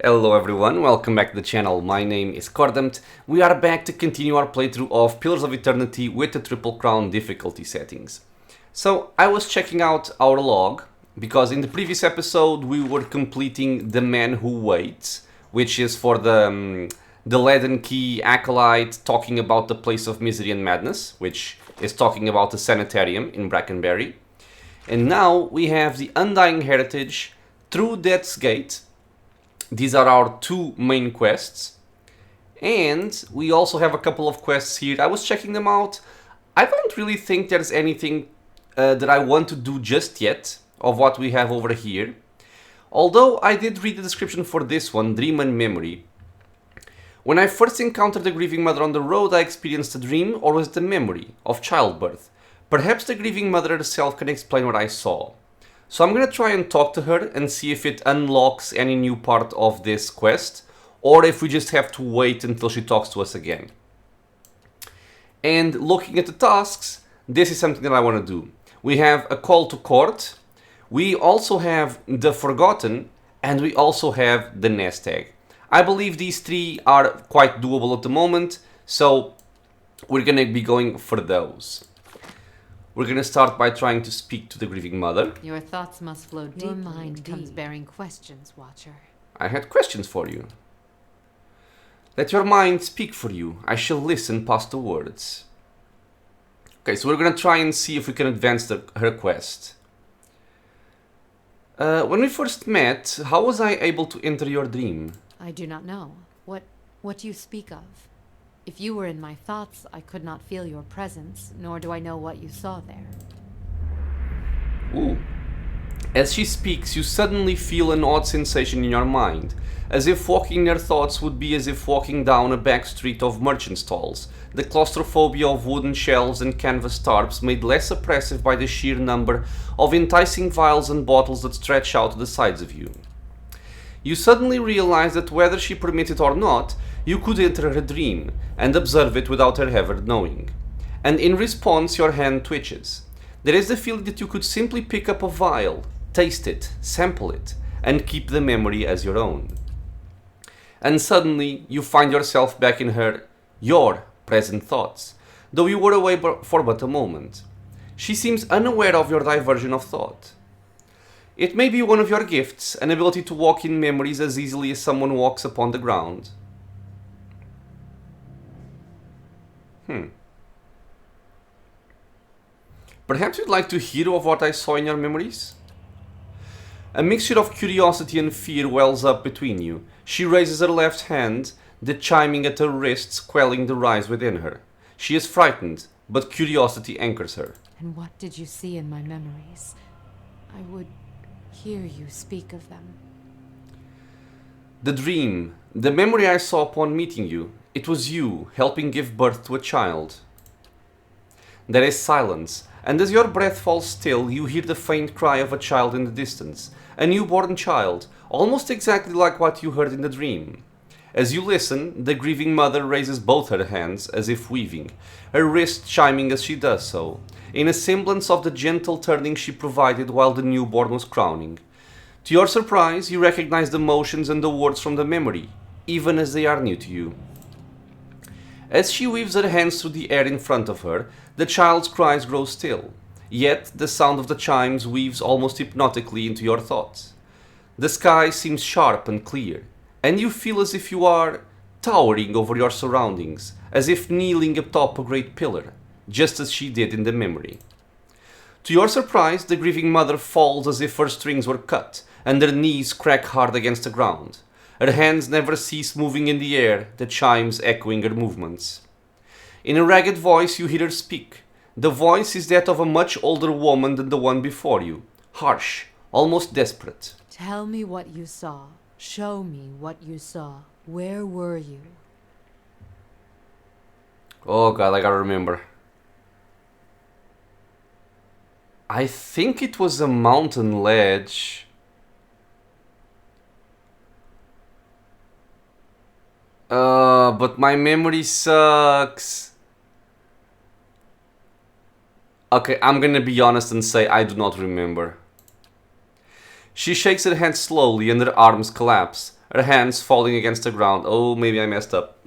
Hello everyone, welcome back to the channel. My name is Cordampt. We are back to continue our playthrough of Pillars of Eternity with the Triple Crown difficulty settings. So I was checking out our log because in the previous episode we were completing The Man Who Waits, which is for the Leaden Key acolyte talking about the place of misery and madness, which is talking about the sanitarium in Brackenbury. And now we have the Undying Heritage through Death's Gate. These are our two main quests. And we also have a couple of quests here. I was checking them out. I don't really think there's anything that I want to do just yet of what we have over here. Although I did read the description for this one, Dream and Memory. When I first encountered the grieving mother on the road, I experienced a dream, or was it a memory of childbirth? Perhaps the grieving mother herself can explain what I saw. So I'm gonna try and talk to her and see if it unlocks any new part of this quest, or if we just have to wait until she talks to us again. And looking at the tasks, this is something that I want to do. We have a call to court, we also have the Forgotten, and we also have the nest egg. I believe these three are quite doable at the moment, so we're gonna be going for those. We're gonna start by trying to speak to the grieving mother. Your thoughts must flow deep. Your mind comes bearing questions, Watcher. I had questions for you. Let your mind speak for you. I shall listen past the words. Okay, so we're gonna try and see if we can advance her quest. When we first met, how was I able to enter your dream? I do not know. What do you speak of? If you were in my thoughts, I could not feel your presence, nor do I know what you saw there. Ooh. As she speaks, you suddenly feel an odd sensation in your mind, as if walking near thoughts would be as if walking down a back street of merchant stalls, the claustrophobia of wooden shelves and canvas tarps made less oppressive by the sheer number of enticing vials and bottles that stretch out to the sides of you. You suddenly realize that whether she permitted or not, you could enter her dream and observe it without her ever knowing. And in response, your hand twitches. There is the feeling that you could simply pick up a vial, taste it, sample it, and keep the memory as your own. And suddenly, you find yourself back in your present thoughts, though you were away for but a moment. She seems unaware of your diversion of thought. It may be one of your gifts, an ability to walk in memories as easily as someone walks upon the ground. Perhaps you'd like to hear of what I saw in your memories? A mixture of curiosity and fear wells up between you. She raises her left hand, the chiming at her wrists quelling the rise within her. She is frightened, but curiosity anchors her. And what did you see in my memories? I would hear you speak of them. The dream, the memory I saw upon meeting you. It was you, helping give birth to a child. There is silence, and as your breath falls still, you hear the faint cry of a child in the distance. A newborn child, almost exactly like what you heard in the dream. As you listen, the grieving mother raises both her hands as if weaving, her wrist chiming as she does so, in a semblance of the gentle turning she provided while the newborn was crowning. To your surprise, you recognize the motions and the words from the memory, even as they are new to you. As she weaves her hands through the air in front of her, the child's cries grow still, yet the sound of the chimes weaves almost hypnotically into your thoughts. The sky seems sharp and clear, and you feel as if you are towering over your surroundings, as if kneeling atop a great pillar, just as she did in the memory. To your surprise, the grieving mother falls as if her strings were cut, and her knees crack hard against the ground. Her hands never cease moving in the air, the chimes echoing her movements. In a ragged voice you hear her speak. The voice is that of a much older woman than the one before you, harsh, almost desperate. Tell me what you saw. Show me what you saw. Where were you? Oh god, I gotta remember. I think it was a mountain ledge. But my memory sucks. Okay, I'm gonna be honest and say I do not remember. She shakes her head slowly and her arms collapse. her hands falling against the ground. Oh, maybe I messed up.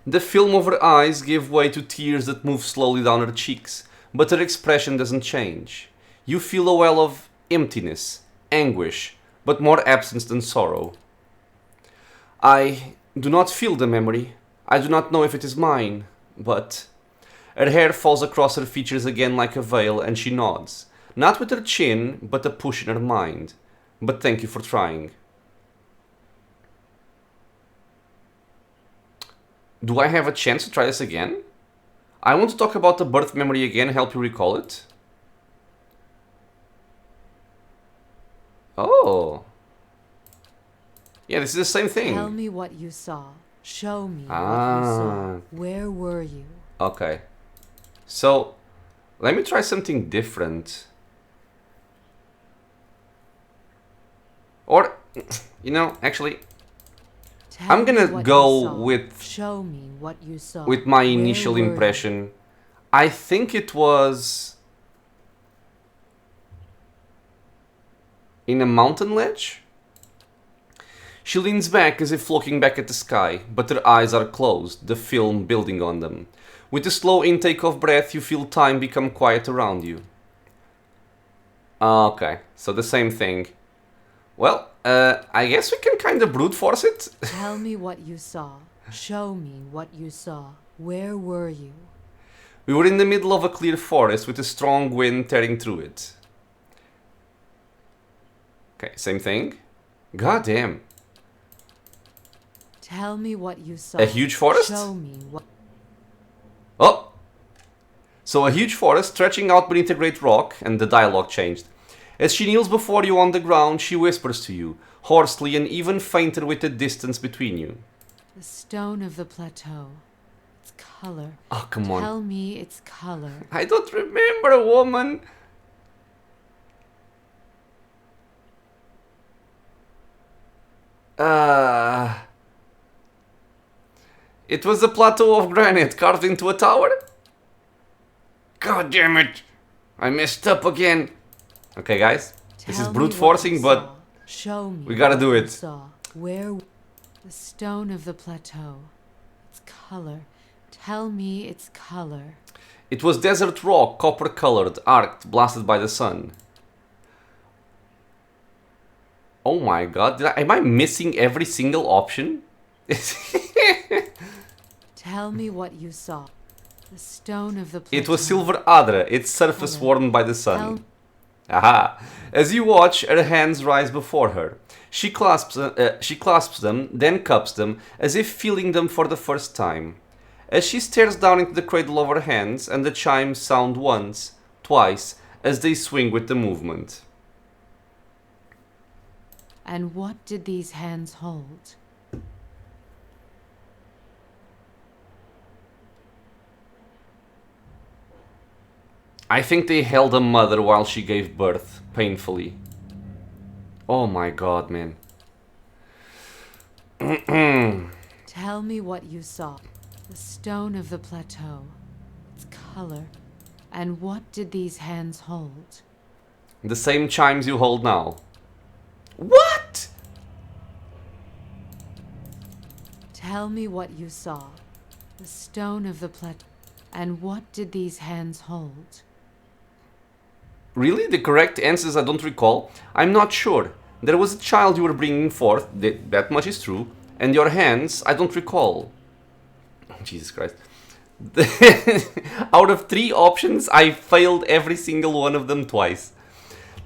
The film of her eyes gave way to tears that moved slowly down her cheeks, but her expression doesn't change. You feel a well of emptiness, anguish, but more absence than sorrow. I do not feel the memory. I do not know if it is mine, but... Her hair falls across her features again like a veil, and she nods. Not with her chin, but a push in her mind. But thank you for trying. Do I have a chance to try this again? I want to talk about the birth memory again, help you recall it. Oh. Yeah, this is the same thing. Tell me what you saw. Show me what you saw. Where were you? Okay. So, let me try something different. Or, you know, actually... I'm gonna go with show me what you saw. With my initial impression. I think it was in a mountain ledge. She leans back as if looking back at the sky, but her eyes are closed, the film building on them. With a slow intake of breath, you feel time become quiet around you. Okay, so the same thing. Well, I guess we can kind of brute force it. Tell me what you saw. Show me what you saw. Where were you? We were in the middle of a clear forest with a strong wind tearing through it. Okay, same thing. God damn. Tell me what you saw. A huge forest? Show me what... Oh! So a huge forest stretching out beneath a great rock, and the dialogue changed. As she kneels before you on the ground, she whispers to you, hoarsely and even fainter with the distance between you. The stone of the plateau. Its color. Oh, come on. Tell me its color. I don't remember, woman. It was a plateau of granite carved into a tower? God damn it. I messed up again. Okay, guys, this is brute forcing, but show me we gotta do it. Where the stone of the plateau, its color. Tell me its color. It was desert rock, copper-colored, arced, blasted by the sun. Oh my god, am I missing every single option? Tell me what you saw. The stone of the plateau. It was silver adra, its surface warmed by the sun. Aha! As you watch, her hands rise before her. She clasps them, then cups them, as if feeling them for the first time. As she stares down into the cradle of her hands, and the chimes sound once, twice, as they swing with the movement. And what did these hands hold? I think they held a mother while she gave birth, painfully. Oh my god, man. Tell me what you saw. The stone of the plateau. Its color. And what did these hands hold? The same chimes you hold now. What? Tell me what you saw. The stone of the plateau. And what did these hands hold? Really? The correct answers I don't recall? I'm not sure. There was a child you were bringing forth, that much is true. And your hands, I don't recall. Oh, Jesus Christ. Out of 3 options, I failed every single one of them twice.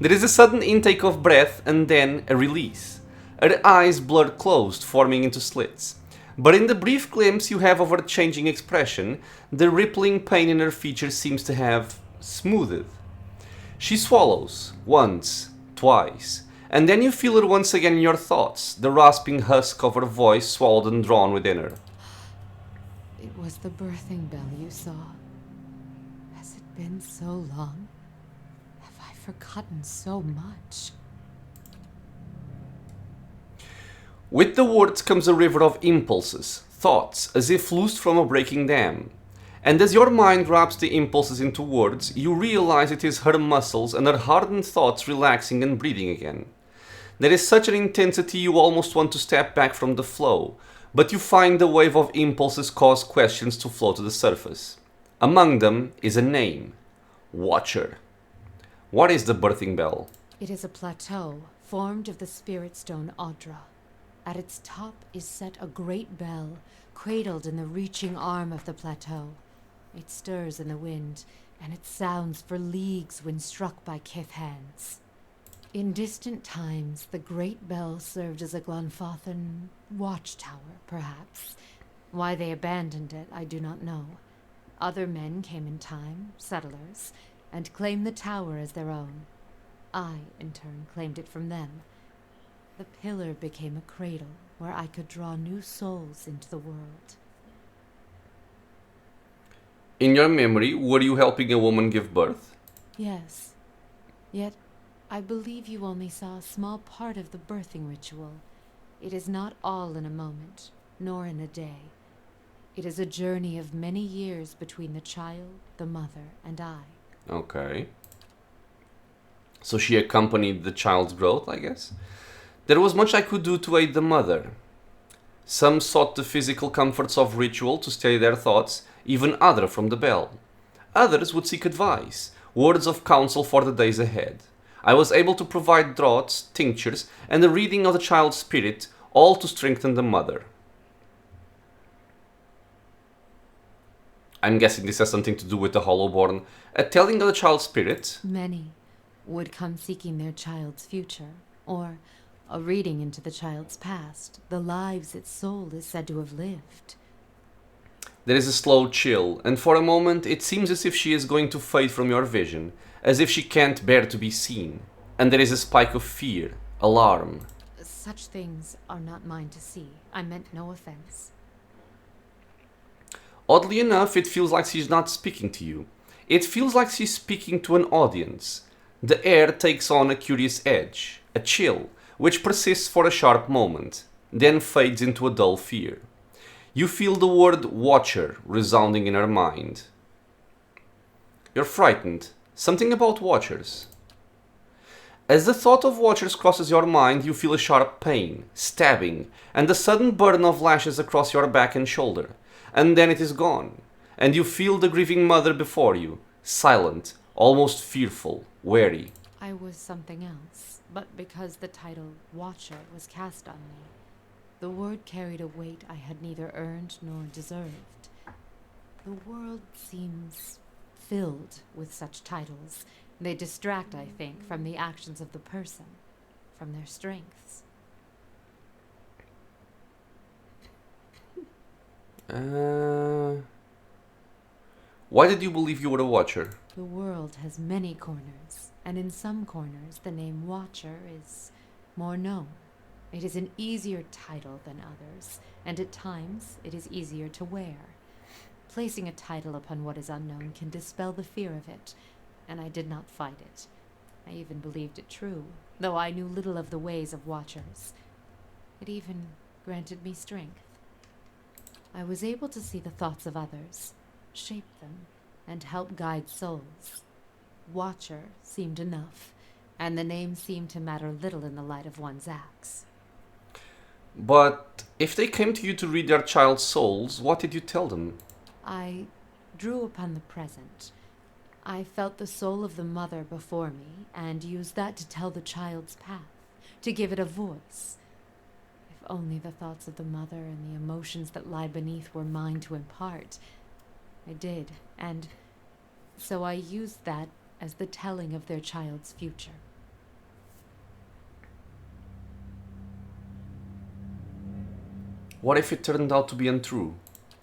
There is a sudden intake of breath and then a release. Her eyes blur closed, forming into slits. But in the brief glimpse you have of her changing expression, the rippling pain in her features seems to have smoothed. She swallows, once, twice, and then you feel her once again in your thoughts, the rasping husk of her voice swallowed and drawn within her. It was the birthing bell you saw. Has it been so long? Have I forgotten so much? With the words comes a river of impulses, thoughts, as if loosed from a breaking dam. And as your mind wraps the impulses into words, you realize it is her muscles and her hardened thoughts relaxing and breathing again. There is such an intensity you almost want to step back from the flow, but you find the wave of impulses cause questions to flow to the surface. Among them is a name, Watcher. What is the birthing bell? It is a plateau formed of the spirit stone Audra. At its top is set a great bell, cradled in the reaching arm of the plateau. It stirs in the wind, and it sounds for leagues when struck by kith hands. In distant times, the great bell served as a Glanfathan watchtower, perhaps. Why they abandoned it, I do not know. Other men came in time, settlers, and claimed the tower as their own. I, in turn, claimed it from them. The pillar became a cradle where I could draw new souls into the world. In your memory, were you helping a woman give birth? Yes. Yet, I believe you only saw a small part of the birthing ritual. It is not all in a moment, nor in a day. It is a journey of many years between the child, the mother, and I. Okay. So she accompanied the child's growth, I guess? There was much I could do to aid the mother. Some sought the physical comforts of ritual to steady their thoughts, even others from the bell. Others would seek advice, words of counsel for the days ahead. I was able to provide draughts, tinctures, and the reading of the child's spirit, all to strengthen the mother. I'm guessing this has something to do with the Hollowborn. A telling of the child's spirit. Many would come seeking their child's future, or a reading into the child's past, the lives its soul is said to have lived. There is a slow chill, and for a moment it seems as if she is going to fade from your vision, as if she can't bear to be seen. And there is a spike of fear, alarm. Such things are not mine to see. I meant no offense. Oddly enough, it feels like she's not speaking to you. It feels like she's speaking to an audience. The air takes on a curious edge, a chill, which persists for a sharp moment, then fades into a dull fear. You feel the word Watcher resounding in her mind. You're frightened. Something about Watchers. As the thought of Watchers crosses your mind, you feel a sharp pain, stabbing, and a sudden burn of lashes across your back and shoulder. And then it is gone, and you feel the grieving mother before you, silent, almost fearful, wary. I was something else, but because the title Watcher was cast on me, the word carried a weight I had neither earned nor deserved. The world seems filled with such titles. They distract, I think, from the actions of the person, from their strengths. Why did you believe you were a Watcher? The world has many corners, and in some corners the name Watcher is more known. It is an easier title than others, and at times it is easier to wear. Placing a title upon what is unknown can dispel the fear of it, and I did not fight it. I even believed it true, though I knew little of the ways of Watchers. It even granted me strength. I was able to see the thoughts of others, shape them, and help guide souls. Watcher seemed enough, and the name seemed to matter little in the light of one's acts. But if they came to you to read their child's souls, what did you tell them? I drew upon the present. I felt the soul of the mother before me, and used that to tell the child's path, to give it a voice. If only the thoughts of the mother and the emotions that lie beneath were mine to impart. I did, and so I used that as the telling of their child's future. What if it turned out to be untrue?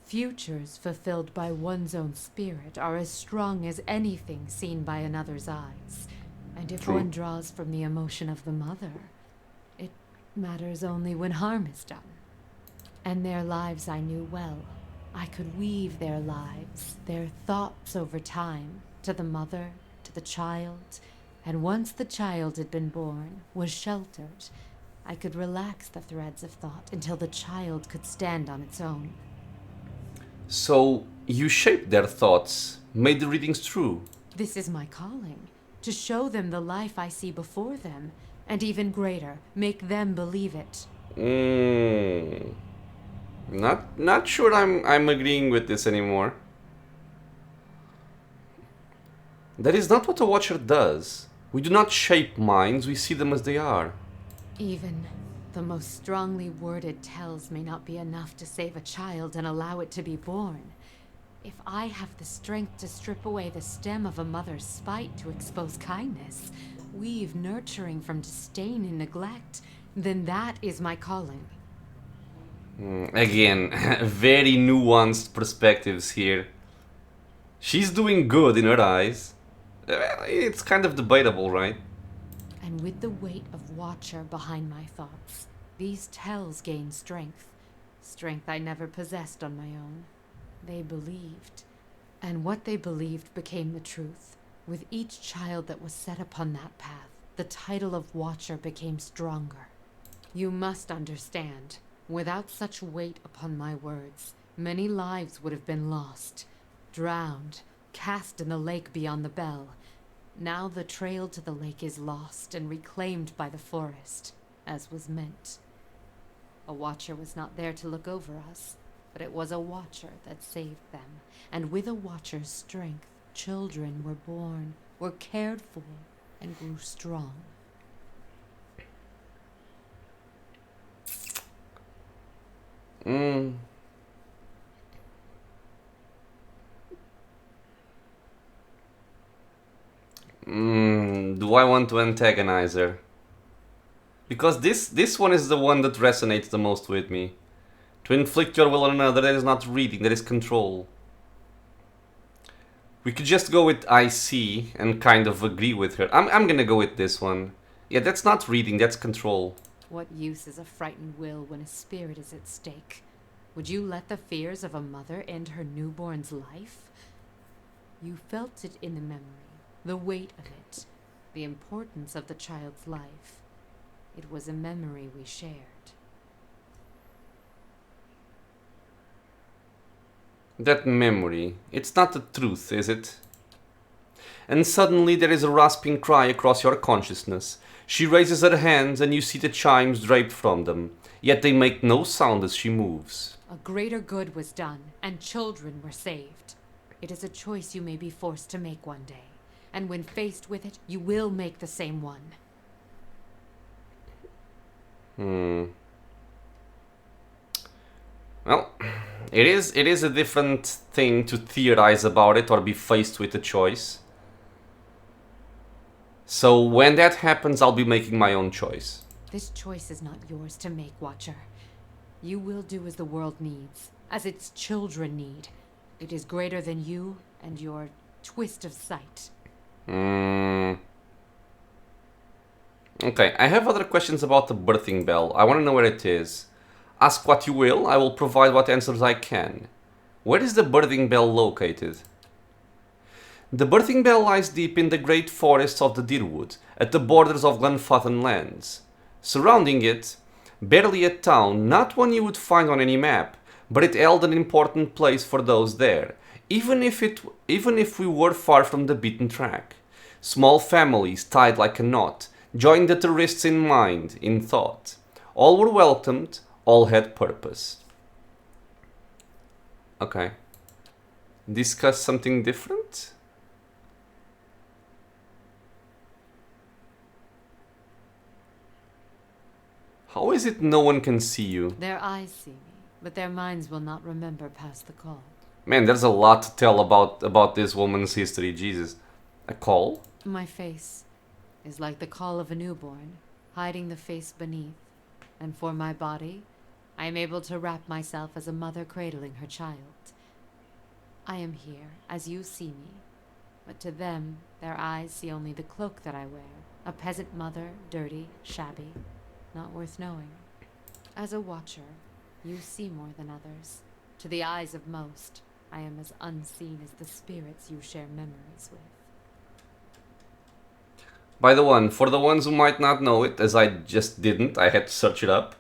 Futures fulfilled by one's own spirit are as strong as anything seen by another's eyes. And if True. one draws from the emotion of the mother, it matters only when harm is done. And their lives I knew well. I could weave their lives, their thoughts over time, to the mother, to the child, and once the child had been born, was sheltered, I could relax the threads of thought until the child could stand on its own. So, you shaped their thoughts, made the readings true. This is my calling, to show them the life I see before them, And even greater, make them believe it. Not sure I'm agreeing with this anymore. That is not what a watcher does. We do not shape minds, we see them as they are. Even the most strongly worded tells may not be enough to save a child and allow it to be born. If I have the strength to strip away the stem of a mother's spite to expose kindness, weave nurturing from disdain and neglect, then that is my calling. Again, very nuanced perspectives here. She's doing good in her eyes. It's kind of debatable, right? And with the weight of Watcher behind my thoughts, these tells gain strength. Strength I never possessed on my own. They believed. And what they believed became the truth. With each child that was set upon that path, the title of Watcher became stronger. You must understand, without such weight upon my words, many lives would have been lost, drowned, cast in the lake beyond the bell. Now the trail to the lake is lost and reclaimed by the forest, as was meant. A Watcher was not there to look over us, but it was a Watcher that saved them, and with a Watcher's strength, children were born, were cared for, and grew strong. Do I want to antagonize her? Because this one is the one that resonates the most with me. To inflict your will on another, that is not reading, that is control. We could just go with I see and kind of agree with her. I'm gonna go with this one. Yeah, that's not reading, that's control. What use is a frightened will when a spirit is at stake? Would you let the fears of a mother end her newborn's life? You felt it in the memory, the weight of it, the importance of the child's life. It was a memory we shared. That memory, it's not the truth, is it? And suddenly there is a rasping cry across your consciousness. She raises her hands and you see the chimes draped from them, yet they make no sound as she moves. A greater good was done, and children were saved. It is a choice you may be forced to make one day, and when faced with it, you will make the same one. Well, it is a different thing to theorize about it or be faced with a choice. So when that happens, I'll be making my own choice. This choice is not yours to make, Watcher. You will do as the world needs, as its children need. It is greater than you and your twist of sight. Okay, I have other questions about the birthing bell. I want to know where it is. Ask what you will, I will provide what answers I can. Where is the birthing bell located? The birthing bell lies deep in the great forests of the Deerwood, at the borders of Glenfathan lands. Surrounding it, barely a town, not one you would find on any map, but it held an important place for those there, even if we were far from the beaten track. Small families tied like a knot, joined the tourists in mind, in thought. All were welcomed, all had purpose. Okay. Discuss something different? How is it no one can see you? Their eyes see me, but their minds will not remember past the call. Man, there's a lot to tell about this woman's history, Jesus. A call? My face is like the call of a newborn, hiding the face beneath. And for my body, I am able to wrap myself as a mother cradling her child. I am here, as you see me, but to them, their eyes see only the cloak that I wear, a peasant mother, dirty, shabby, not worth knowing. As a watcher, you see more than others. To the eyes of most, I am as unseen as the spirits you share memories with. For the ones who might not know it, as I just didn't, I had to search it up.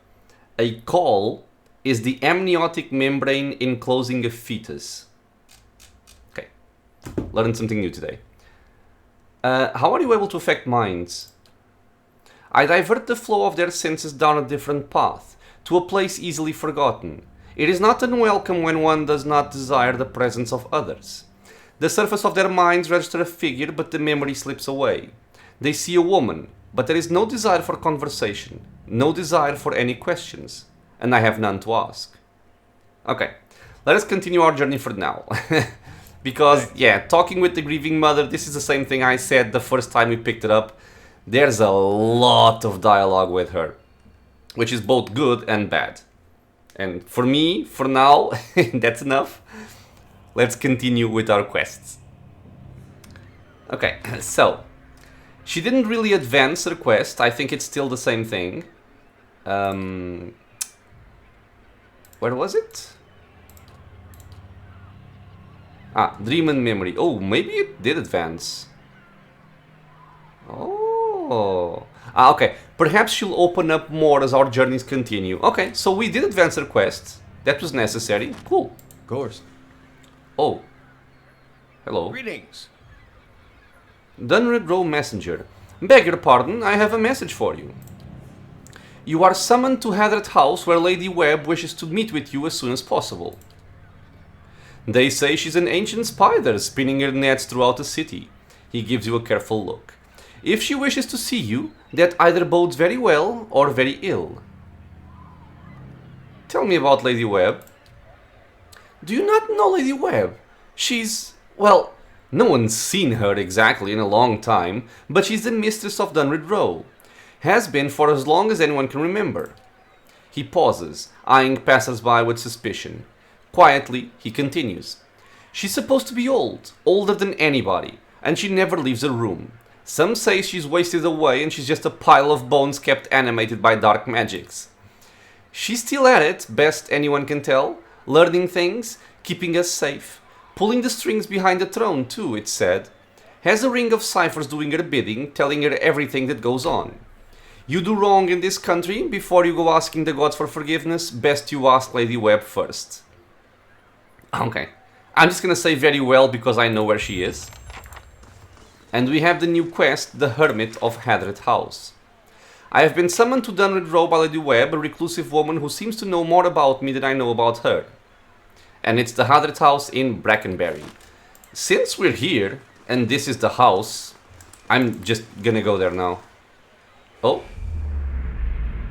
A caul is the amniotic membrane enclosing a fetus. Okay, learned something new today. How are you able to affect minds? I divert the flow of their senses down a different path, to a place easily forgotten. It is not unwelcome when one does not desire the presence of others. The surface of their minds registers a figure, but the memory slips away. They see a woman, but there is no desire for conversation, no desire for any questions, and I have none to ask. Okay, let us continue our journey for now. Because, yeah, talking with the grieving mother, this is the same thing I said the first time we picked it up. There's a lot of dialogue with her, which is both good and bad. And for me, for now, that's enough. Let's continue with our quests. Okay, so she didn't really advance her quest. I think it's still the same thing. Where was it? Dream and memory. Oh, maybe it did advance. Oh. Okay. Perhaps she'll open up more as our journeys continue. Okay, so we did advance her quest. That was necessary. Cool. Of course. Oh. Hello. Greetings. Dunryd Row messenger. Beg your pardon, I have a message for you. You are summoned to Hadrat House, where Lady Webb wishes to meet with you as soon as possible. They say she's an ancient spider spinning her nets throughout the city. He gives you a careful look. If she wishes to see you, that either bodes very well or very ill. Tell me about Lady Webb. Do you not know Lady Webb? She's, well, no one's seen her exactly in a long time, but she's the mistress of Dunryd Row. Has been for as long as anyone can remember. He pauses, eyeing passers-by with suspicion. Quietly, he continues. She's supposed to be old, older than anybody, and she never leaves her room. Some say she's wasted away and she's just a pile of bones kept animated by dark magics. She's still at it, best anyone can tell, learning things, keeping us safe, pulling the strings behind the throne too, it's said. Has a ring of Cyphers doing her bidding, telling her everything that goes on. You do wrong in this country, before you go asking the gods for forgiveness, best you ask Lady Webb first. Okay, I'm just gonna say very well because I know where she is. And we have the new quest, the Hermit of Hadrat House. I have been summoned to Dunryd Row by Lady Webb, a reclusive woman who seems to know more about me than I know about her. And it's the Hadrat House in Brackenberry. Since we're here, and this is the house, I'm just gonna go there now. Oh?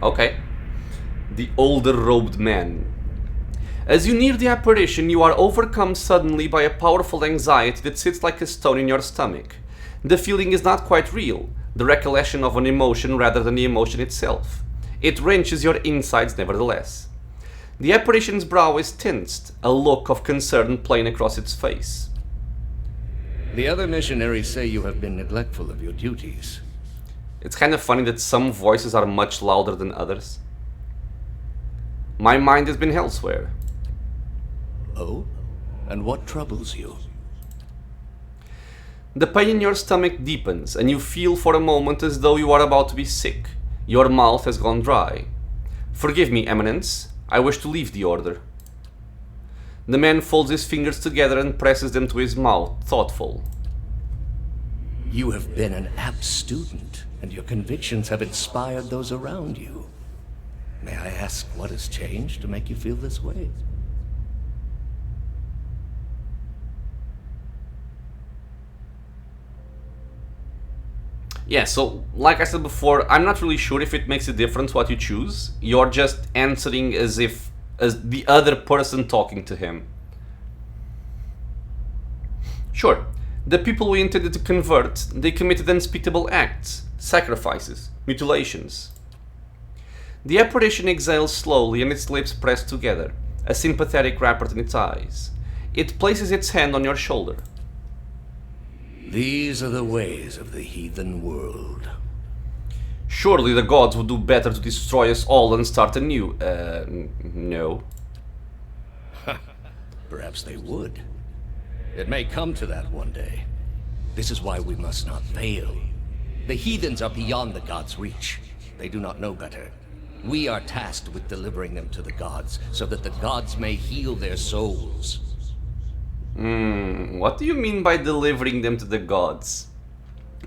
Okay. The older robed man. As you near the apparition, you are overcome suddenly by a powerful anxiety that sits like a stone in your stomach. The feeling is not quite real, the recollection of an emotion rather than the emotion itself. It wrenches your insides nevertheless. The apparition's brow is tensed, a look of concern plain across its face. The other missionaries say you have been neglectful of your duties. It's kind of funny that some voices are much louder than others. My mind has been elsewhere. Oh? And what troubles you? The pain in your stomach deepens, and you feel for a moment as though you are about to be sick. Your mouth has gone dry. Forgive me, Eminence. I wish to leave the order. The man folds his fingers together and presses them to his mouth, thoughtful. You have been an apt student, and your convictions have inspired those around you. May I ask what has changed to make you feel this way? Yeah, so, like I said before, I'm not really sure if it makes a difference what you choose. You're just answering as the other person talking to him. Sure, the people we intended to convert, they committed unspeakable acts, sacrifices, mutilations. The apparition exhales slowly and its lips press together, a sympathetic rapport in its eyes. It places its hand on your shoulder. These are the ways of the heathen world. Surely the gods would do better to destroy us all and start anew. No. Perhaps they would. It may come to that one day. This is why we must not fail. The heathens are beyond the gods' reach. They do not know better. We are tasked with delivering them to the gods, so that the gods may heal their souls. What do you mean by delivering them to the gods?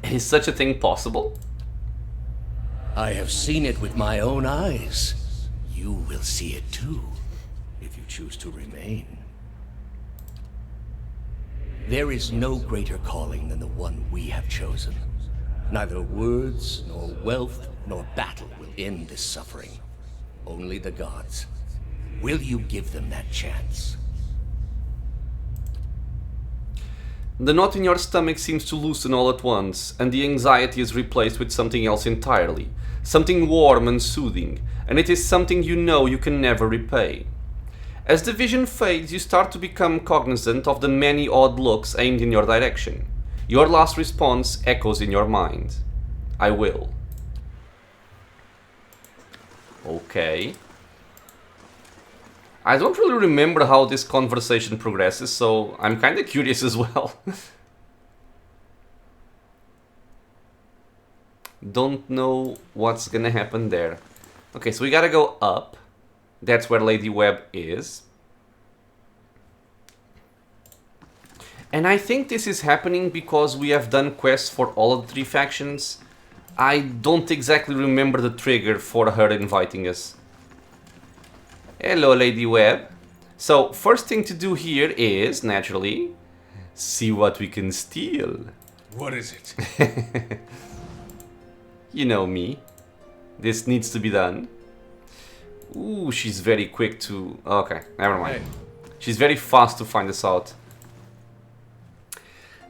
Is such a thing possible? I have seen it with my own eyes. You will see it too, if you choose to remain. There is no greater calling than the one we have chosen. Neither words, nor wealth, nor battle will end this suffering. Only the gods. Will you give them that chance? The knot in your stomach seems to loosen all at once, and the anxiety is replaced with something else entirely. Something warm and soothing, and it is something you know you can never repay. As the vision fades, you start to become cognizant of the many odd looks aimed in your direction. Your last response echoes in your mind. I will. Okay. I don't really remember how this conversation progresses, so I'm kinda curious as well. Don't know what's gonna happen there. Okay, so we gotta go up. That's where Lady Webb is. And I think this is happening because we have done quests for all of the 3 factions. I don't exactly remember the trigger for her inviting us. Hello, Lady Webb. So, first thing to do here is, naturally, see what we can steal. What is it? You know me. This needs to be done. Ooh, she's very quick to... Okay, never mind. Hey. She's very fast to find us out.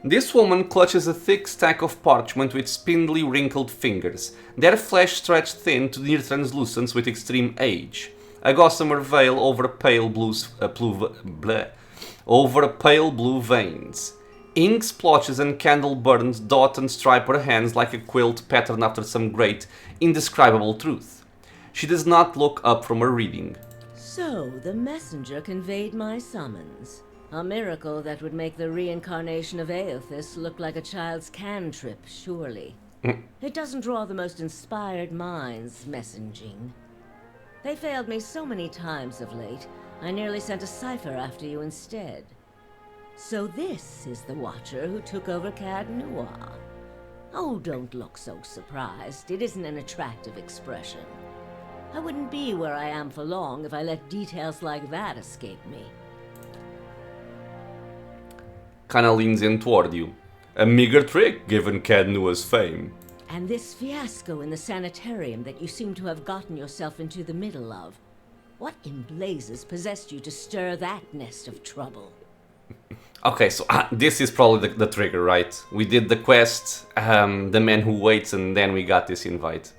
This woman clutches a thick stack of parchment with spindly, wrinkled fingers, their flesh stretched thin to near translucence with extreme age. A gossamer veil over pale blue veins. Ink splotches and candle burns dot and stripe her hands like a quilt patterned after some great, indescribable truth. She does not look up from her reading. So, the messenger conveyed my summons. A miracle that would make the reincarnation of Aothis look like a child's cantrip, surely. It doesn't draw the most inspired minds, messaging. They failed me so many times of late, I nearly sent a cipher after you instead. So this is the Watcher who took over Caed. Oh, don't look so surprised. It isn't an attractive expression. I wouldn't be where I am for long if I let details like that escape me. Kinda leans in toward you. A meager trick, given Caed fame. And this fiasco in the sanitarium that you seem to have gotten yourself into the middle of. What in blazes possessed you to stir that nest of trouble? Okay, so this is probably the trigger, right? We did the quest, the man who waits, and then we got this invite.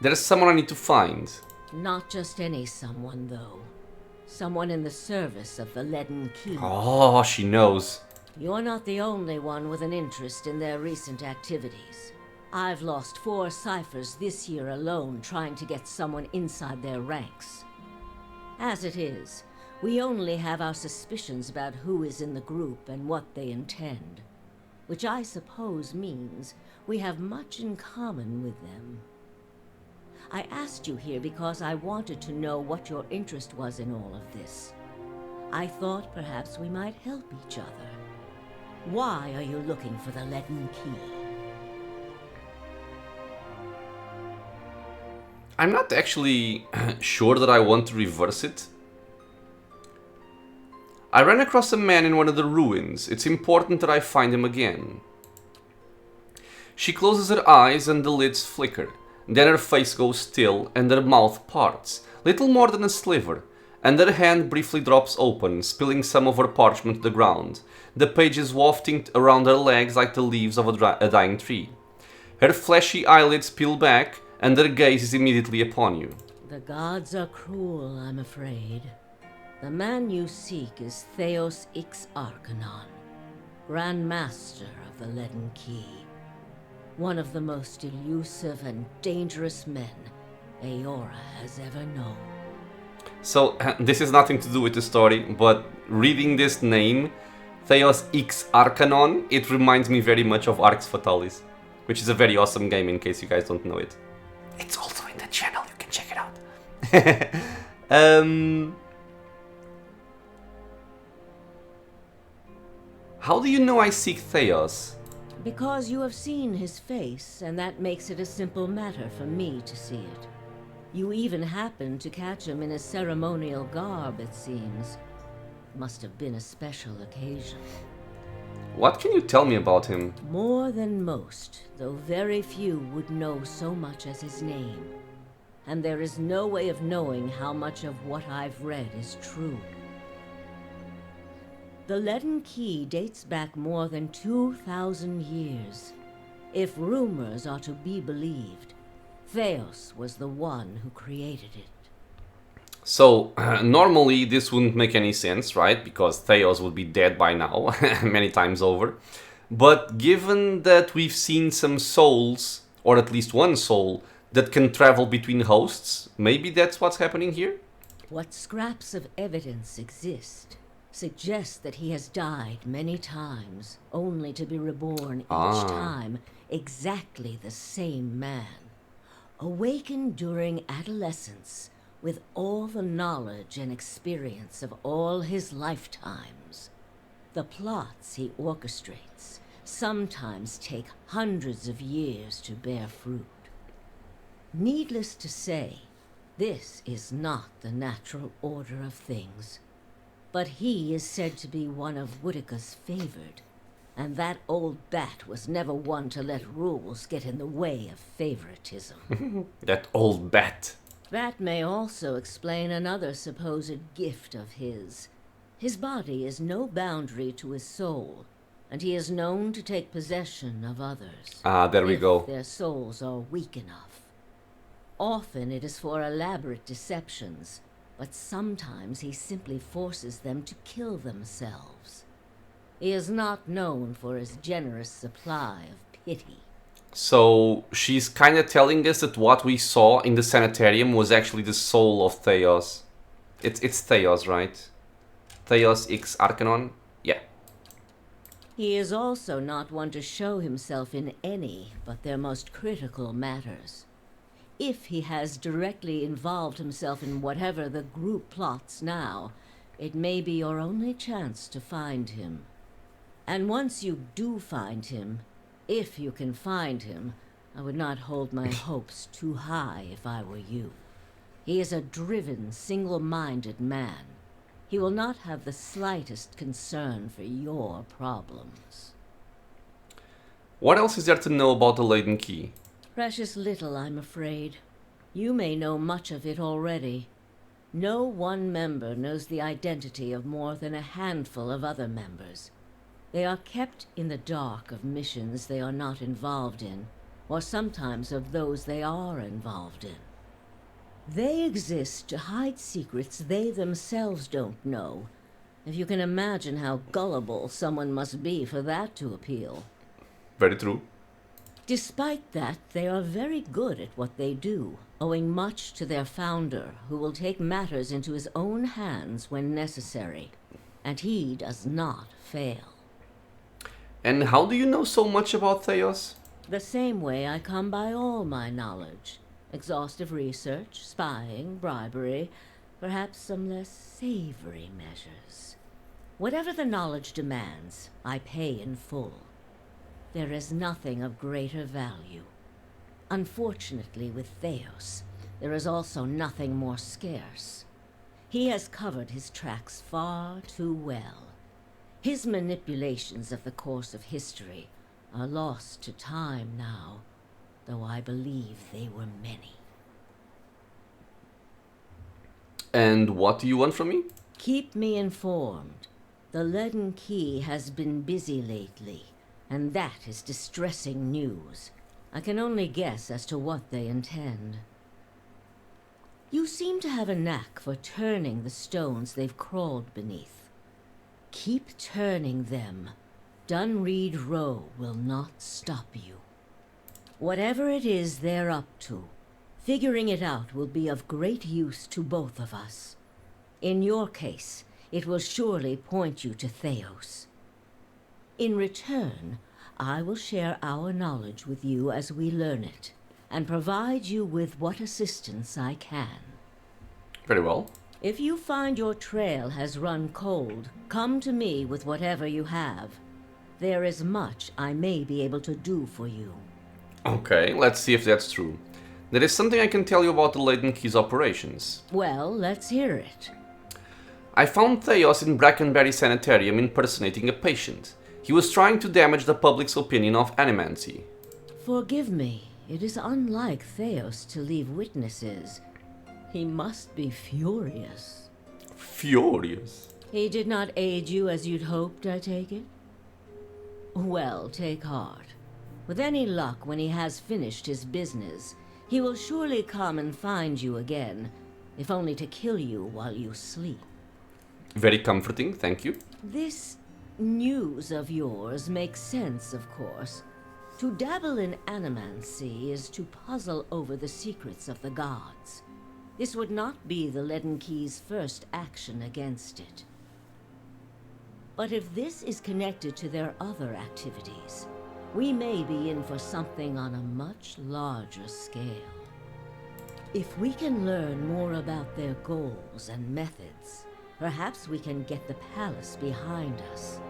There's someone I need to find. Not just any someone, though. Someone in the service of the Leaden Key. Oh, she knows. You're not the only one with an interest in their recent activities. I've lost 4 Cyphers this year alone trying to get someone inside their ranks. As it is, we only have our suspicions about who is in the group and what they intend. Which I suppose means we have much in common with them. I asked you here because I wanted to know what your interest was in all of this. I thought perhaps we might help each other. Why are you looking for the Leaden Key? I'm not actually sure that I want to reverse it. I ran across a man in one of the ruins. It's important that I find him again. She closes her eyes and the lids flicker. Then her face goes still and her mouth parts, little more than a sliver, and her hand briefly drops open, spilling some of her parchment to the ground, the pages wafting around her legs like the leaves of a dying tree. Her fleshy eyelids peel back, and her gaze is immediately upon you. The gods are cruel, I'm afraid. The man you seek is Thaos X Arkannon, Grand Master of the Leaden Key. One of the most elusive and dangerous men Eora has ever known. So, this has nothing to do with the story, but reading this name, Thaos X Arkannon, it reminds me very much of Arx Fatalis, which is a very awesome game in case you guys don't know it. It's also in the channel, you can check it out. How do you know I seek Thaos? Because you have seen his face, and that makes it a simple matter for me to see it. You even happened to catch him in a ceremonial garb, it seems. Must have been a special occasion. What can you tell me about him? More than most, though very few would know so much as his name. And there is no way of knowing how much of what I've read is true. The Leaden Key dates back more than 2,000 years. If rumors are to be believed, Thaos was the one who created it. So, normally this wouldn't make any sense, right? Because Thaos would be dead by now, many times over. But given that we've seen some souls, or at least one soul, that can travel between hosts, maybe that's what's happening here? What scraps of evidence exist suggest that he has died many times, only to be reborn each time exactly the same man. Awakened during adolescence, with all the knowledge and experience of all his lifetimes. The plots he orchestrates sometimes take hundreds of years to bear fruit. Needless to say, this is not the natural order of things. But he is said to be one of Whitaker's favored, and that old bat was never one to let rules get in the way of favoritism. That old bat. That may also explain another supposed gift of his. His body is no boundary to his soul, and he is known to take possession of others. There we go. If their souls are weak enough. Often it is for elaborate deceptions, but sometimes he simply forces them to kill themselves. He is not known for his generous supply of pity. So, she's kinda telling us that what we saw in the sanitarium was actually the soul of Thaos. It's Thaos, right? Thaos X Arkannon? Yeah. He is also not one to show himself in any but their most critical matters. If he has directly involved himself in whatever the group plots now, it may be your only chance to find him. And once you do find him, if you can find him, I would not hold my hopes too high if I were you. He is a driven, single-minded man. He will not have the slightest concern for your problems. What else is there to know about the Leaden Key? Precious little, I'm afraid. You may know much of it already. No one member knows the identity of more than a handful of other members. They are kept in the dark of missions they are not involved in, or sometimes of those they are involved in. They exist to hide secrets they themselves don't know. If you can imagine how gullible someone must be for that to appeal. Very true. Despite that, they are very good at what they do, owing much to their founder, who will take matters into his own hands when necessary. And he does not fail. And how do you know so much about Thaos? The same way I come by all my knowledge. Exhaustive research, spying, bribery, perhaps some less savory measures. Whatever the knowledge demands, I pay in full. There is nothing of greater value. Unfortunately, with Thaos, there is also nothing more scarce. He has covered his tracks far too well. His manipulations of the course of history are lost to time now, though I believe they were many. And what do you want from me? Keep me informed. The Leaden Key has been busy lately, and that is distressing news. I can only guess as to what they intend. You seem to have a knack for turning the stones they've crawled beneath. Keep turning them. Dunryd Row will not stop you. Whatever it is they're up to, figuring it out will be of great use to both of us. In your case, it will surely point you to Thaos. In return, I will share our knowledge with you as we learn it, and provide you with what assistance I can. Very well. If you find your trail has run cold, come to me with whatever you have. There is much I may be able to do for you. Okay, let's see if that's true. There is something I can tell you about the Leaden Key's operations. Well, let's hear it. I found Thaos in Brackenberry Sanitarium impersonating a patient. He was trying to damage the public's opinion of animancy. Forgive me. It is unlike Thaos to leave witnesses. He must be furious. Furious? He did not aid you as you'd hoped, I take it? Well, take heart. With any luck, when he has finished his business, he will surely come and find you again, if only to kill you while you sleep. Very comforting, thank you. This news of yours makes sense, of course. To dabble in animancy is to puzzle over the secrets of the gods. This would not be the Leaden Key's first action against it. But if this is connected to their other activities, we may be in for something on a much larger scale. If we can learn more about their goals and methods, perhaps we can get the palace behind us.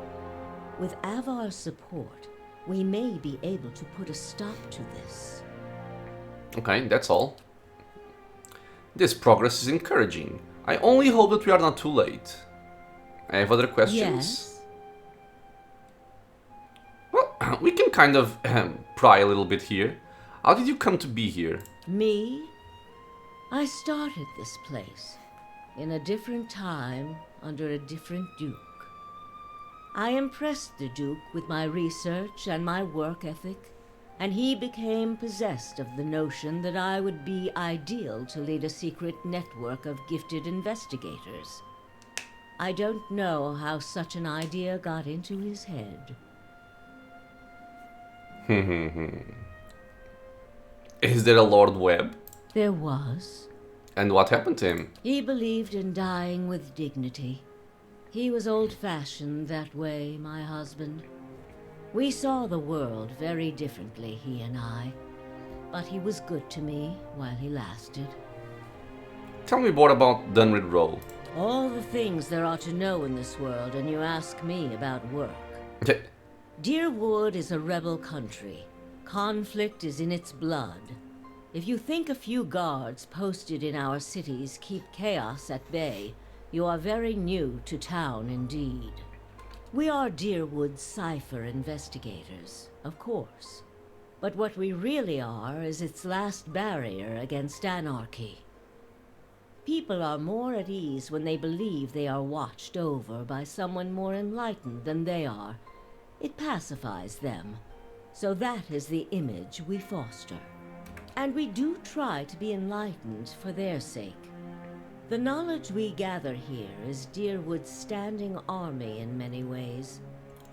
With Avar's support, we may be able to put a stop to this. Okay, that's all. This progress is encouraging. I only hope that we are not too late. I have other questions? Yes? Well, we can kind of pry a little bit here. How did you come to be here? Me? I started this place, in a different time, under a different duke. I impressed the Duke with my research and my work ethic, and he became possessed of the notion that I would be ideal to lead a secret network of gifted investigators. I don't know how such an idea got into his head. Is there a Lord Webb? There was. And what happened to him? He believed in dying with dignity. He was old-fashioned that way, my husband. We saw the world very differently, he and I. But he was good to me while he lasted. Tell me more about Dunryd Row. All the things there are to know in this world, and you ask me about work. Deerwood is a rebel country. Conflict is in its blood. If you think a few guards posted in our cities keep chaos at bay, you are very new to town indeed. We are Deerwood's Cypher investigators, of course. But what we really are is its last barrier against anarchy. People are more at ease when they believe they are watched over by someone more enlightened than they are. It pacifies them. So that is the image we foster. And we do try to be enlightened for their sake. The knowledge we gather here is Deerwood's standing army in many ways.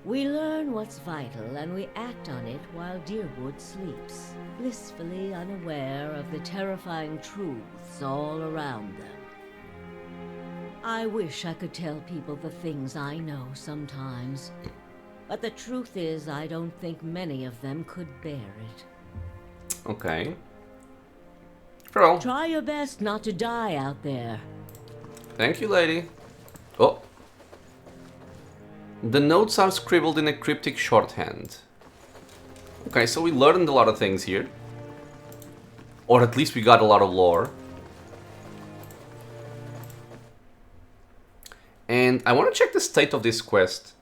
We learn what's vital and we act on it while Deerwood sleeps, blissfully unaware of the terrifying truths all around them. I wish I could tell people the things I know sometimes, but the truth is I don't think many of them could bear it. Okay. Well, try your best not to die out there. Thank you, lady. Oh. The notes are scribbled in a cryptic shorthand. Okay, so we learned a lot of things here. Or at least we got a lot of lore. And I want to check the state of this quest.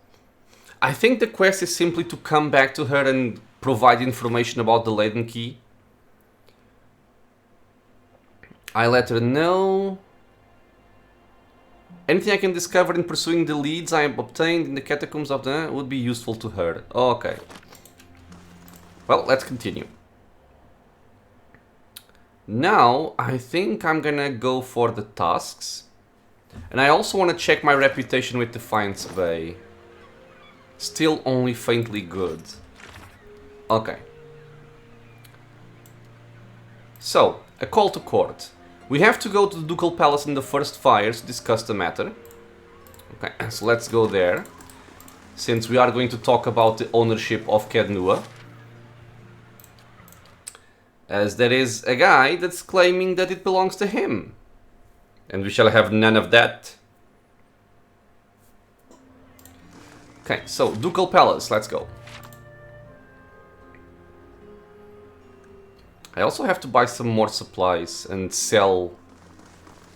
I think the quest is simply to come back to her and provide information about the Leaden Key. I let her know. Anything I can discover in pursuing the leads I have obtained in the catacombs of the would be useful to her. Okay. Well, let's continue. Now, I think I'm gonna go for the tasks. And I also want to check my reputation with Defiance Bay. Still only faintly good. Okay. So, a call to court. We have to go to the Ducal Palace in the first fire to discuss the matter. Okay, so let's go there. Since we are going to talk about the ownership of Caed, as there is a guy that's claiming that it belongs to him. And we shall have none of that. Okay, so Ducal Palace, let's go. I also have to buy some more supplies and sell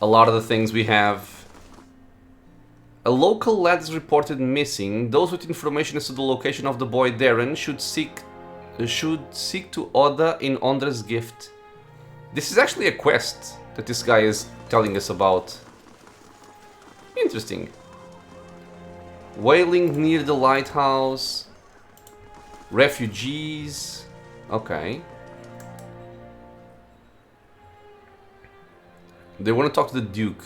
a lot of the things we have. A local lad is reported missing. Those with information as to the location of the boy Darren should seek to order in Ondra's gift. This is actually a quest that this guy is telling us about. Interesting. Wailing near the lighthouse. Refugees. Okay. They want to talk to the Duke.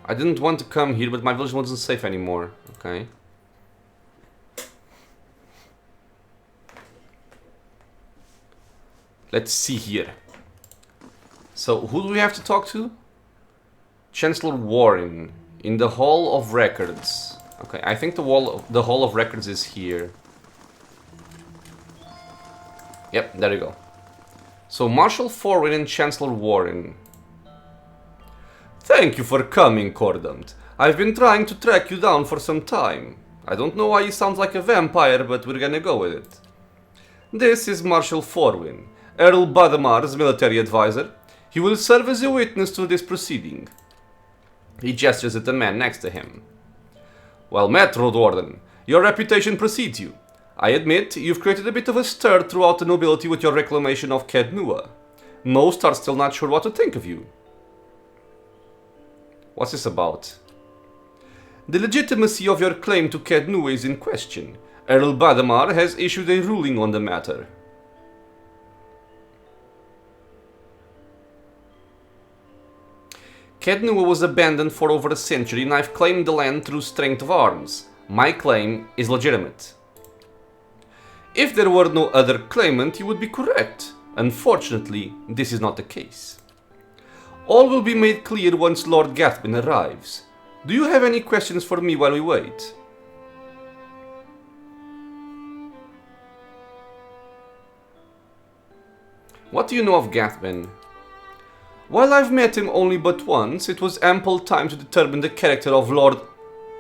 I didn't want to come here, but my village wasn't safe anymore. Okay. Let's see here. So, who do we have to talk to? Chancellor Warren in the Hall of Records. Okay, I think the Hall of Records is here. Yep, there you go. So, Marshal Forwin and Chancellor Warren. Thank you for coming, Cordant. I've been trying to track you down for some time. I don't know why you sound like a vampire, but we're gonna go with it. This is Marshal Forwin, Earl Badamar's military advisor. He will serve as a witness to this proceeding. He gestures at the man next to him. Well met, Road Warden. Your reputation precedes you. I admit, you've created a bit of a stir throughout the nobility with your reclamation of Caed. Most are still not sure what to think of you. What's this about? The legitimacy of your claim to Caed is in question. Earl Badamar has issued a ruling on the matter. Caed was abandoned for over a century and I've claimed the land through strength of arms. My claim is legitimate. If there were no other claimant, you would be correct. Unfortunately, this is not the case. All will be made clear once Lord Gathbin arrives. Do you have any questions for me while we wait? What do you know of Gathbin? While I've met him only but once, it was ample time to determine the character of Lord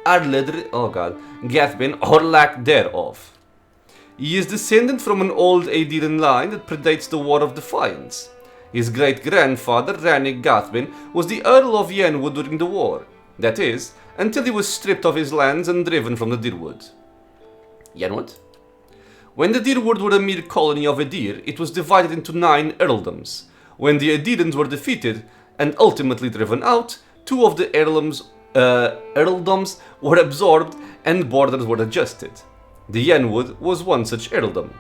Gathbin or lack thereof. He is descended from an old Aediran line that predates the War of Defiance. His great-grandfather, Rannig Gathbin, was the Earl of Yenwood during the war. That is, until he was stripped of his lands and driven from the Deerwood. Yenwood? When the Deerwood were a mere colony of Edir, it was divided into 9 earldoms. When the Edirans were defeated and ultimately driven out, 2 of the earldoms were absorbed and borders were adjusted. The Yenwood was one such earldom.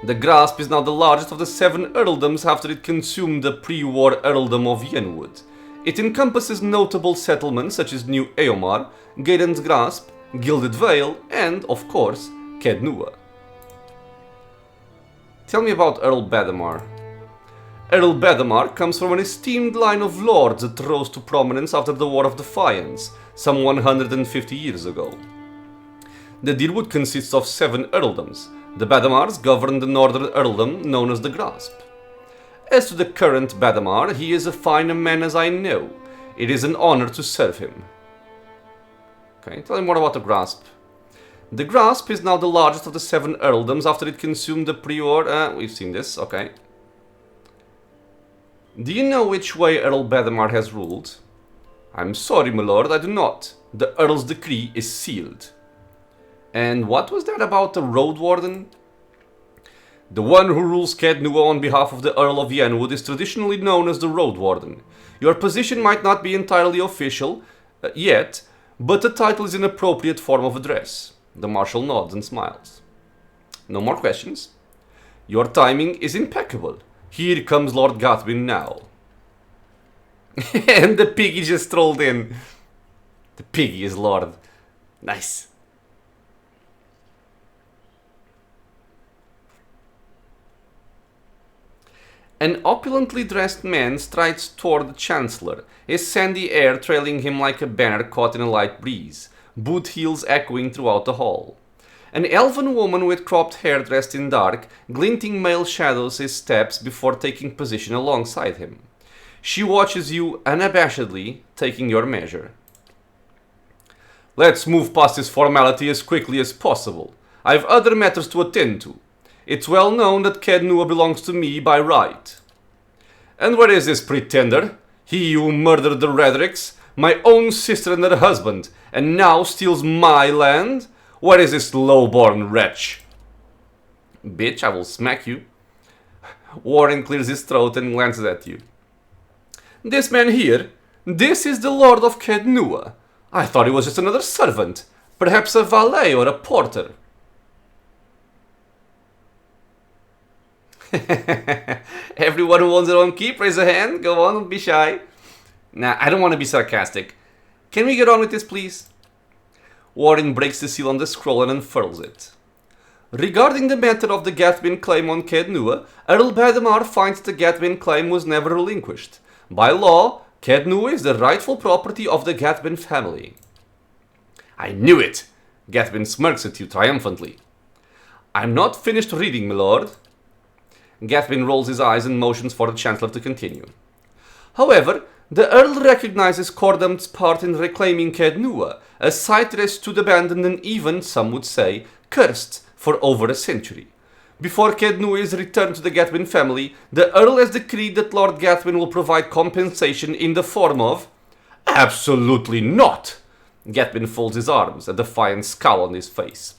The Grasp is now the largest of the 7 earldoms after it consumed the pre-war earldom of Yenwood. It encompasses notable settlements such as New Eomar, Gaiden's Grasp, Gilded Vale, and, of course, Caed. Tell me about Earl Badamar. Earl Badamar comes from an esteemed line of lords that rose to prominence after the War of Defiance, some 150 years ago. The Deerwood consists of 7 earldoms. The Badamars govern the northern earldom known as the Grasp. As to the current Badamar, he is as fine a man as I know. It is an honor to serve him. Okay, tell me more about the Grasp. The Grasp is now the largest of the 7 earldoms after it consumed the pre-war... we've seen this, okay. Do you know which way Earl Badamar has ruled? I'm sorry, my lord, I do not. The Earl's decree is sealed. And what was that about the Road Warden? The one who rules Caed on behalf of the Earl of Yenwood is traditionally known as the Road Warden. Your position might not be entirely official yet, but the title is an appropriate form of address. The Marshal nods and smiles. No more questions? Your timing is impeccable. Here comes Lord Gathbin now. And the piggy just strolled in. The piggy is Lord. Nice. An opulently dressed man strides toward the Chancellor, his sandy hair trailing him like a banner caught in a light breeze, boot heels echoing throughout the hall. An elven woman with cropped hair dressed in dark, glinting male shadows his steps before taking position alongside him. She watches you unabashedly, taking your measure. Let's move past this formality as quickly as possible. I've other matters to attend to. It's well known that Caed belongs to me by right. And where is this pretender? He who murdered the Redricks, my own sister and her husband, and now steals my land? Where is this low-born wretch? Bitch, I will smack you. Warren clears his throat and glances at you. This man here, this is the Lord of Caed. I thought he was just another servant, perhaps a valet or a porter. Everyone who wants their own keep, raise a hand. Go on, don't be shy. Nah, I don't want to be sarcastic. Can we get on with this, please? Warren breaks the seal on the scroll and unfurls it. Regarding the matter of the Gathbin claim on Caed, Earl Badamar finds the Gathbin claim was never relinquished. By law, Caed is the rightful property of the Gathbin family. I knew it! Gathbin smirks at you triumphantly. I'm not finished reading, my lord. Gathbin rolls his eyes and motions for the Chancellor to continue. However, the Earl recognizes Cordam's part in reclaiming Caed, a site that stood abandoned and even, some would say, cursed for over a century. Before Caed is returned to the Gathbin family, the Earl has decreed that Lord Gathbin will provide compensation in the form of... Absolutely not! Gathbin folds his arms, a defiant scowl on his face.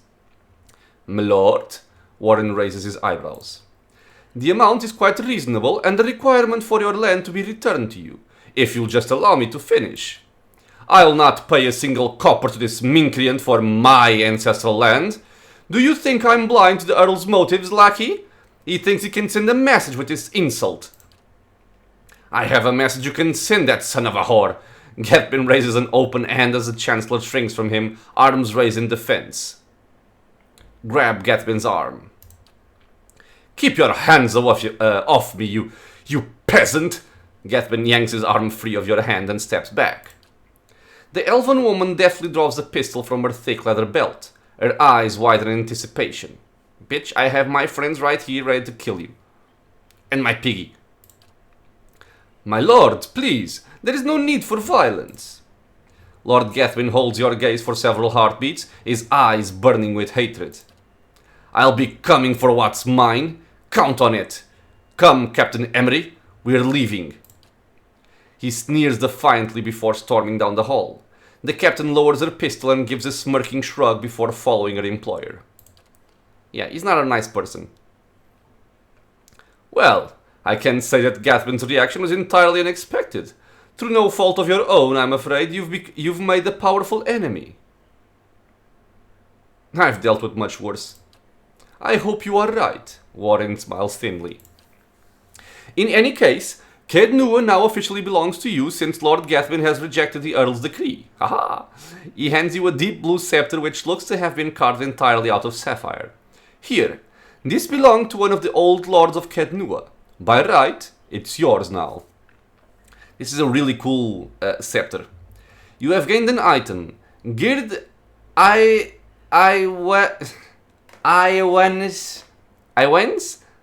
My lord, Warren raises his eyebrows. The amount is quite reasonable and the requirement for your land to be returned to you, if you'll just allow me to finish. I'll not pay a single copper to this miscreant for my ancestral land. Do you think I'm blind to the Earl's motives, lackey? He thinks he can send a message with this insult. I have a message you can send, that son of a whore. Gathbin raises an open hand as the Chancellor shrinks from him, arms raised in defense. Grab Gathbin's arm. Keep your hands off me, you peasant! Gathbin yanks his arm free of your hand and steps back. The elven woman deftly draws a pistol from her thick leather belt, her eyes wide in anticipation. Bitch, I have my friends right here ready to kill you. And my piggy. My lord, please, there is no need for violence. Lord Gathbin holds your gaze for several heartbeats, his eyes burning with hatred. I'll be coming for what's mine. Count on it. Come, Captain Emery, we're leaving. He sneers defiantly before storming down the hall. The captain lowers her pistol and gives a smirking shrug before following her employer. Yeah, he's not a nice person. Well, I can say that Gathbin's reaction was entirely unexpected. Through no fault of your own, I'm afraid, you've made a powerful enemy. I've dealt with much worse. I hope you are right, Warren smiles thinly. In any case, Caed now officially belongs to you since Lord Gathbin has rejected the Earl's decree. Haha! He hands you a deep blue scepter which looks to have been carved entirely out of sapphire. Here, this belonged to one of the old lords of Caed. By right, it's yours now. This is a really cool scepter. You have gained an item. Gird Iwens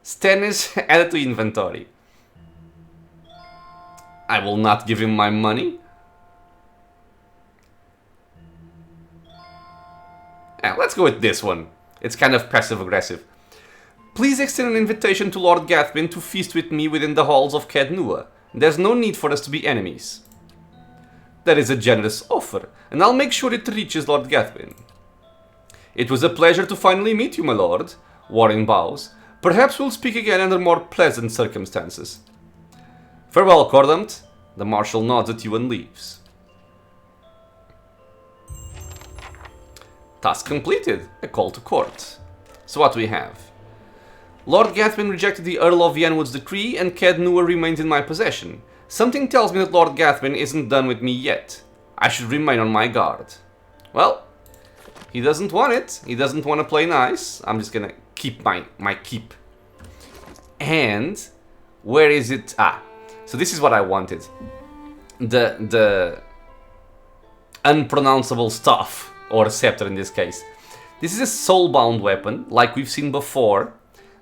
Stennis added to inventory. I will not give him my money. Let's go with this one. It's kind of passive-aggressive. Please extend an invitation to Lord Gathbin to feast with me within the halls of Caed. There's no need for us to be enemies. That is a generous offer, and I'll make sure it reaches Lord Gathbin. It was a pleasure to finally meet you, my lord. Warren bows. Perhaps we'll speak again under more pleasant circumstances. Farewell, Cordamt. The Marshal nods at you and leaves. Task completed. A call to court. So what do we have? Lord Gathbin rejected the Earl of Yenwood's decree and Caed remains in my possession. Something tells me that Lord Gathbin isn't done with me yet. I should remain on my guard. Well, he doesn't want it. He doesn't want to play nice. I'm just gonna keep my keep. And where is it? So this is what I wanted. The unpronounceable stuff, or scepter in this case. This is a soulbound weapon, like we've seen before.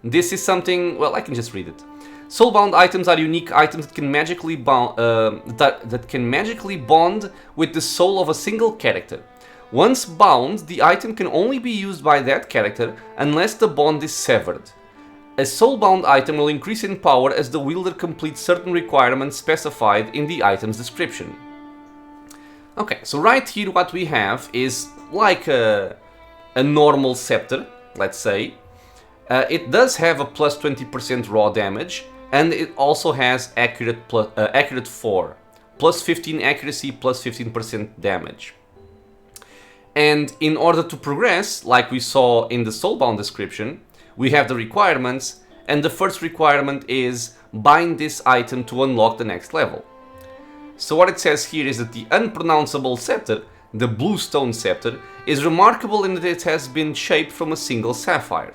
This is something, well, I can just read it. Soulbound items are unique items that can magically bond with the soul of a single character. Once bound, the item can only be used by that character unless the bond is severed. A soulbound item will increase in power as the wielder completes certain requirements specified in the item's description. Okay, so right here what we have is like a normal scepter, let's say. It does have a plus 20% raw damage, and it also has accurate 4, plus 15 accuracy, plus 15% damage. And in order to progress, like we saw in the soulbound description, we have the requirements, and the first requirement is bind this item to unlock the next level. So what it says here is that the unpronounceable scepter, the blue stone scepter, is remarkable in that it has been shaped from a single sapphire.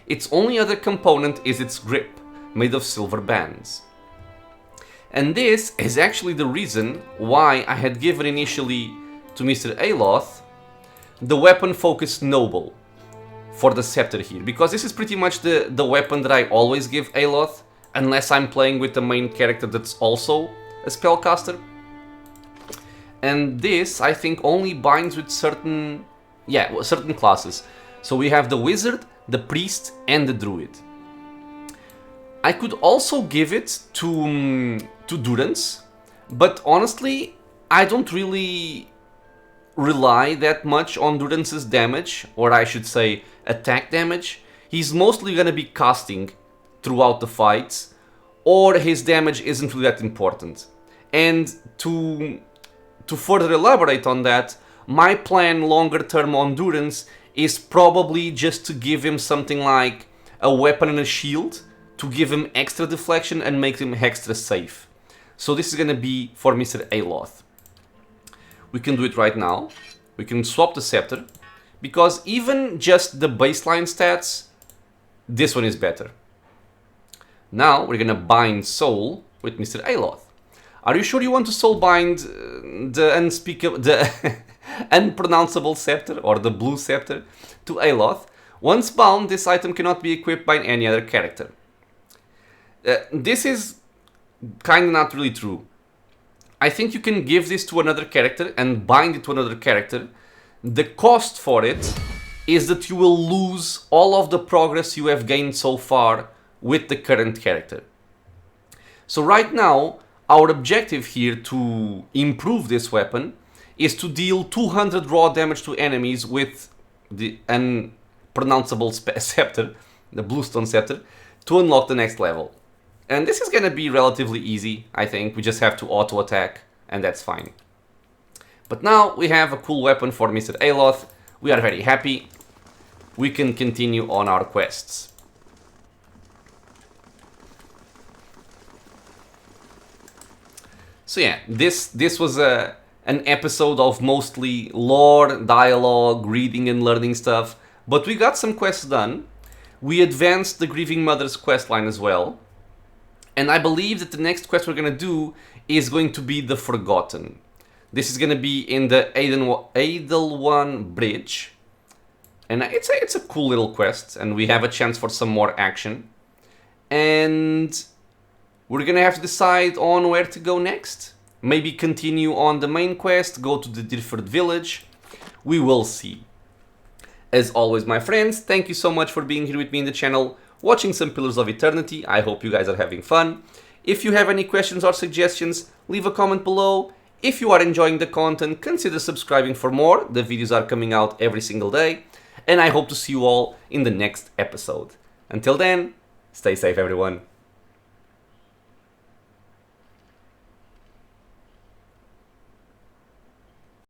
Its only other component is its grip, made of silver bands. And this is actually the reason why I had given initially to Mr. Aloth the weapon focused noble for the scepter here, because this is pretty much the weapon that I always give Aloth, unless I'm playing with the main character that's also a spellcaster. And this, I think, only binds with certain classes. So we have the wizard, the priest, and the druid. I could also give it to Durance, but honestly, I don't really rely that much on Durance's damage, or I should say attack damage. He's mostly gonna be casting throughout the fights, or his damage isn't really that important. And to further elaborate on that, my plan longer term on Durance is probably just to give him something like a weapon and a shield to give him extra deflection and make him extra safe. So this is gonna be for Mr. Aloth. We can do it right now. We can swap the scepter, because even just the baseline stats, this one is better. Now we're gonna bind soul with Mr. Aloth. Are you sure you want to soul bind the unpronounceable scepter, or the blue scepter, to Aloth? Once bound, this item cannot be equipped by any other character. This is kinda not really true. I think you can give this to another character and bind it to another character. The cost for it is that you will lose all of the progress you have gained so far with the current character. So right now, our objective here to improve this weapon is to deal 200 raw damage to enemies with the unpronounceable scepter, the bluestone scepter, to unlock the next level. And this is gonna be relatively easy, I think. We just have to auto attack, and that's fine. But now we have a cool weapon for Mr. Aloth. We are very happy. We can continue on our quests. So yeah, this was an episode of mostly lore, dialogue, reading and learning stuff. But we got some quests done. We advanced the Grieving Mother's questline as well. And I believe that the next quest we're gonna do is going to be the Forgotten. This is gonna be in the Edelwan Bridge. And it's a cool little quest, and we have a chance for some more action. And we're gonna have to decide on where to go next. Maybe continue on the main quest, go to the Dirford village. We will see. As always, my friends, thank you so much for being here with me in the channel, watching some Pillars of Eternity. I hope you guys are having fun. If you have any questions or suggestions, leave a comment below. If you are enjoying the content, consider subscribing for more. The videos are coming out every single day. And I hope to see you all in the next episode. Until then, stay safe everyone.